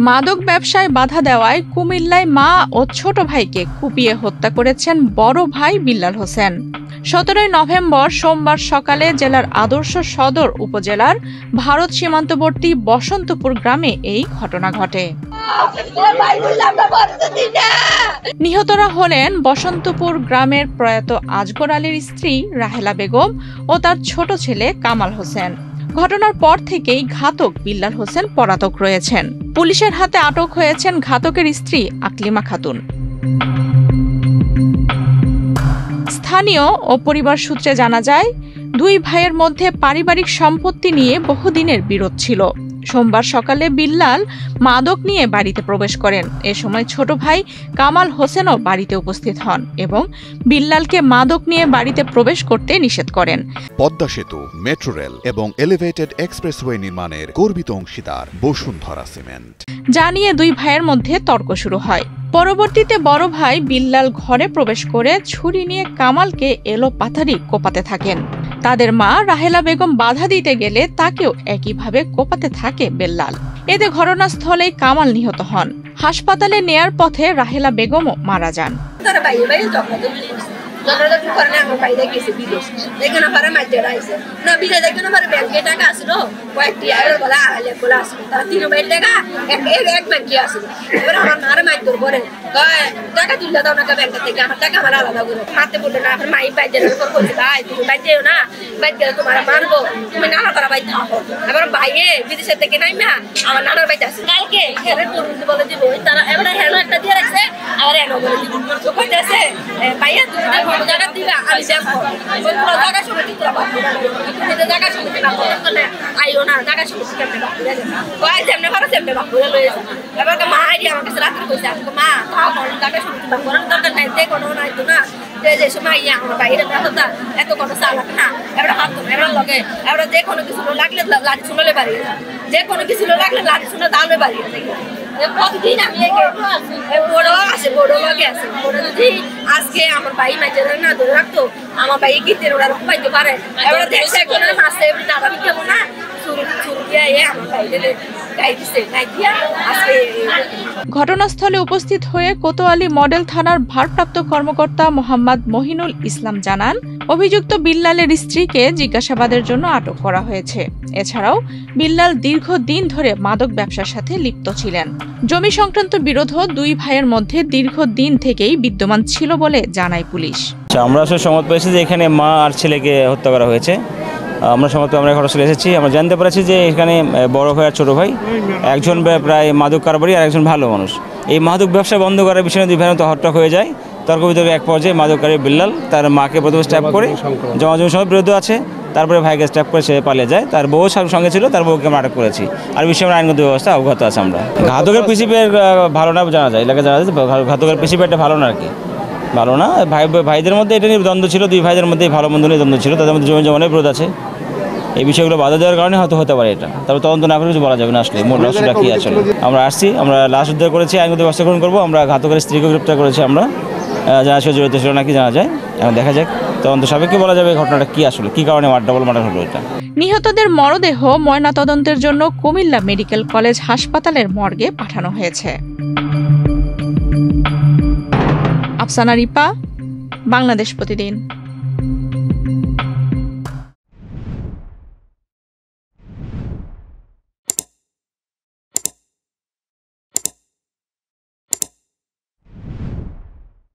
মাদক ব্যবসায় বাধা দেওয়ায় কুমিল্লায় মা ও ছোট ভাইকে কুপিয়ে হত্যা করেছেন বড় ভাই বিল্লাল হোসেন। 17 নভেম্বর সোমবার সকালে জেলার আদর্শ সদর উপজেলার ভারত সীমান্তবর্তী বসন্তপুর গ্রামে এই ঘটনা ঘটে। নিহতরা হলেন বসন্তপুর গ্রামের প্রয়াত আজগর আলীর স্ত্রী রাহেলা বেগম ও তার ছোট ছেলে কামাল হোসেন। ঘটনার পর থেকেই ঘাতক বিল্লাল হোসেন পলাতক রয়েছেন। পুলিশের হাতে আটক হয়েছেন ঘাতকের স্ত্রী আকলিমা খাতুন। স্থানীয় ও পরিবার সূত্রে জানা যায়, দুই ভাইয়ের মধ্যে পারিবারিক সম্পত্তি নিয়ে বহুদিনের বিরোধ ছিল। সোমবার সকালে বিল্লাল মাদক নিয়ে বাড়িতে প্রবেশ করেন। এ সময় ছোট ভাই কামাল হোসেনও বাড়িতে উপস্থিত হন এবং বিল্লালকে মাদক নিয়ে বাড়িতে প্রবেশ করতে নিষেধ করেন। পদ্মা সেতু, মেট্রো রেল এবং এলিভেটেড এক্সপ্রেসওয়ে নির্মাণের গর্বিত অংশীদার বসুন্ধরা সিমেন্ট। যা নিয়ে দুই ভাইয়ের মধ্যে তর্ক শুরু হয়। পরবর্তীতে বড় ভাই বিল্লাল ঘরে প্রবেশ করে ছুরি নিয়ে কামালকে এলোপাথারি কোপাতে থাকেন। তাদের মা রাহেলা বেগম বাধা দিতে গেলে তাকেও একইভাবে কোপাতে থাকে বিল্লাল। এতে ঘটনাস্থলেই কামাল নিহত হন। হাসপাতালে নেয়ার পথে রাহেলা বেগমও মারা যান। টাকা তুললে দাও না ব্যাংক থেকে, আমার টাকা আমার আলাদা করে হাতে বললো না। আমার মাই বাইরে বলছে, ভাই তুমি বাইরেও না, বাইরে গেলে তোমার মারবো, তুমি নানা তারা বাইতে থাকো। এবার ভাইয়ে বিদেশের থেকে নাই না, আমার নানার বাইতে আসে কালকে হেরের পরিণতি বলে দিব। তারা এবার হেলো একটা দিয়ে রাখছে, আবার এনো বলে দিব। কইতেছে ভাইয়া তুমি টাকা দিবা, আমি দেখো টাকা সময় তোরা বাপু টাকা সময় করলে আইও না, টাকা সময় কেমনে বাপু কয় যেমনে ভালো তেমনে বাপু লয়ে যাবে। এবার মা আইডি আমার কাছে রাত্রে কইছে, মা টাকা সময় করার দরকার নাই, দেখো নাই তো না যে সময় আমার বাইরে ব্যবস্থা এত কোনো চালাক না। এবার হাত এবার লগে এবার যে কোনো কিছু লাগলে লাঠি শুনলে বাড়িয়ে যায়, যে কোনো কিছু লাগলে লাঠি শুনে দাঁড়লে বাড়িয়ে যায়। প্রতিদিন আমি বড় আসে, বড় লগে আছে, বড় যদি আজকে আমার ভাই মাঝে না ধরে রাখতো, আমার ভাই গীতের ওরা পাইতে পারে। এবার দেখছে কোনো মাসে এমনি দাদা বিকেবো না, চুরি দিয়ে আমার ভাই ঘটনাস্থলে উপস্থিত হয়ে কোতোয়ালি মডেল থানার ভারপ্রাপ্ত কর্মকর্তা মোহাম্মদ মহিনুল ইসলাম জানান, অভিযুক্ত বিল্লালের স্ত্রীকে জিজ্ঞাসাবাদের জন্য আটক করা হয়েছে। এছাড়াও বিল্লাল দীর্ঘদিন ধরে মাদক ব্যবসার সাথে লিপ্ত ছিলেন। জমি সংক্রান্ত বিরোধও দুই ভাইয়ের মধ্যে দীর্ঘদিন থেকেই বিদ্যমান ছিল বলে জানায় পুলিশ। আমরা আসলে সংবাদ পেয়েছি যে এখানে মা আর ছেলেকে হত্যা করা হয়েছে। আমরা ঘটনাস্থলে এসেছি। আমরা জানতে পেরেছি যে এখানে বড় ভাই আর ছোটো ভাই, একজন প্রায় মাদক কারবারি আর একজন ভালো মানুষ। এই মাদক ব্যবসা বন্ধ করার বিষয়ে দুই ভাই হট্টক হয়ে যায়। তর্ক বিতর্কে এক পর্যায়ে মাদককারী বিল্লাল তার মাকে প্রথমে স্ট্যাপ করে, জমাজমির সময় বিরোধ আছে, তারপরে ভাইকে স্ট্যাপ করে সে পালিয়ে যায়। তার বউ সঙ্গে ছিল, তার বউকে আমরা আটক করেছি। আর বিষয়ে আমরা আইনগত ব্যবস্থা অবগত আছে। আমরা ঘাতকের পিসিপের ভালো না জানা যায়, এলাকা জানা যায় ঘাতকের পিসিপেরটা ভালো না আর কি, ভালো না। ভাইদের মধ্যে এটা নিয়ে দ্বন্দ্ব ছিল, দুই ভাইদের মধ্যে ভালো মন্দ নিয়ে দ্বন্দ্ব ছিল, তাদের মধ্যে জমি জমানের বিরোধ আছে। এই বিষয়গুলো বাধা দেওয়ার কারণে হয়তো হতে পারে এটা, তবে তদন্ত না করে কিছু বলা যাবে না আসলে মোট রহস্যটা কী আসলে। আমরা আসছি, আমরা লাশ উদ্ধার করেছি, আইনগত ব্যবস্থা গ্রহণ করবো। আমরা ঘাতকের স্ত্রীকে গ্রেপ্তার করেছি। আমরা জানা সে জড়িত ছিল নাকি জানা যায়, এখন দেখা যাক তদন্ত সাপেক্ষে বলা যাবে ঘটনাটা কী আসলে, কী কারণে ডাবল মার্ডার হলো এটা। নিহতদের মরদেহ ময়নাতদন্তের জন্য কুমিল্লা মেডিকেল কলেজ হাসপাতালের মর্গে পাঠানো হয়েছে। আফসানা রিপা, বাংলাদেশ প্রতিদিন।